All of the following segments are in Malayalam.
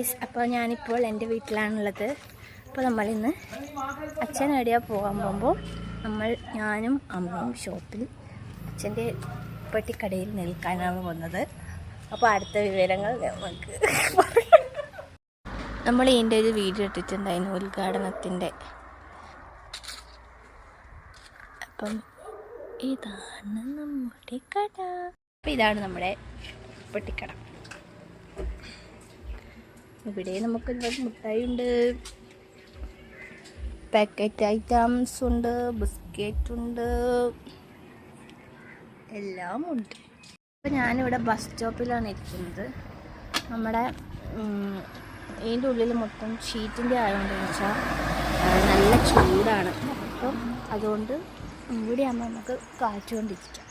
അപ്പോൾ ഞാനിപ്പോൾ എൻ്റെ വീട്ടിലാണുള്ളത്. അപ്പോൾ നമ്മളിന്ന് അച്ഛൻ എവിടെയാ പോകാൻ പോകുമ്പോൾ ഞാനും അമ്മയും ഷോപ്പിൽ അച്ഛൻ്റെ പെട്ടിക്കടയിൽ നിൽക്കാനാണ് പോകുന്നത്. അപ്പോൾ അടുത്ത വിവരങ്ങൾ നമുക്ക് നമ്മൾ ഇതിൻ്റെ ഒരു വീഡിയോ ഇട്ടിട്ടുണ്ടായിരുന്നു ഉദ്ഘാടനത്തിൻ്റെ. അപ്പം ഇതാണ് നമ്മുടെ കട. അപ്പം ഇതാണ് നമ്മുടെ പെട്ടിക്കട. ഇവിടെ നമുക്ക് മിഠായി ഉണ്ട്, പാക്കറ്റ് ഐറ്റംസ് ഉണ്ട്, ബിസ്ക്കറ്റ് ഉണ്ട്, എല്ലാം ഉണ്ട്. അപ്പോൾ ഞാനിവിടെ ബസ് സ്റ്റോപ്പിലാണ് ഇരിക്കുന്നത്. നമ്മുടെ ഇതിൻ്റെ ഉള്ളിൽ മൊത്തം ഷീറ്റിൻ്റെ ആയതുകൊണ്ടെന്ന് വെച്ചാൽ നല്ല ചൂടാണ്. അപ്പം അതുകൊണ്ട് ഇവിടെ ആകുമ്പോൾ നമുക്ക് കാറ്റുകൊണ്ടിരിക്കാം.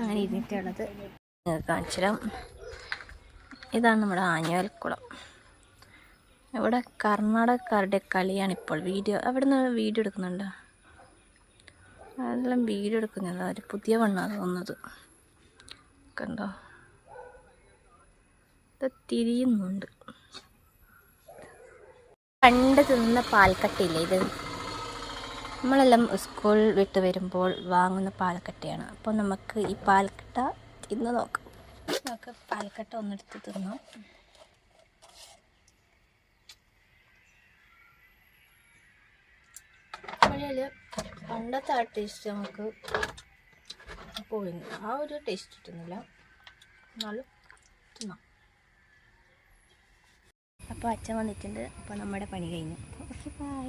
അങ്ങനെ ഇരുന്നിട്ടുള്ളത് കാണിച്ചു തരാം. ഇതാണ് നമ്മുടെ ആഞ്ഞാൽക്കുളം. ഇവിടെ കർണാടകക്കാരുടെ കളിയാണ് ഇപ്പോൾ. അവിടെ നിന്ന് വീഡിയോ എടുക്കുന്നുണ്ടോ? അതെല്ലാം വീഡിയോ എടുക്കുന്നില്ല. ഒരു പുതിയ വണ്ണാണ് തോന്നുന്നത്. കണ്ടോ, ഇത് തിരിയുന്നുണ്ട്. പണ്ട് തിന്ന പാൽക്കട്ടയില്ലേ ഇത്? നമ്മളെല്ലാം സ്കൂൾ വിട്ട് വരുമ്പോൾ വാങ്ങുന്ന പാൽക്കട്ടയാണ്. അപ്പോൾ നമുക്ക് ഈ പാൽക്കട്ട തിന്ന് നോക്കാം. നമുക്ക് പാൽക്കട്ട ഒന്നെടുത്ത് തിന്നാം. പണ്ടത്തെ ആ ടേസ്റ്റ് നമുക്ക് പോയി, ആ ഒരു ടേസ്റ്റ് കിട്ടുന്നില്ല, എന്നാലും തിന്നാം. അപ്പോൾ അച്ഛൻ വന്നിട്ടുണ്ട്. അപ്പോൾ നമ്മുടെ പണി കഴിഞ്ഞു. Okay, by.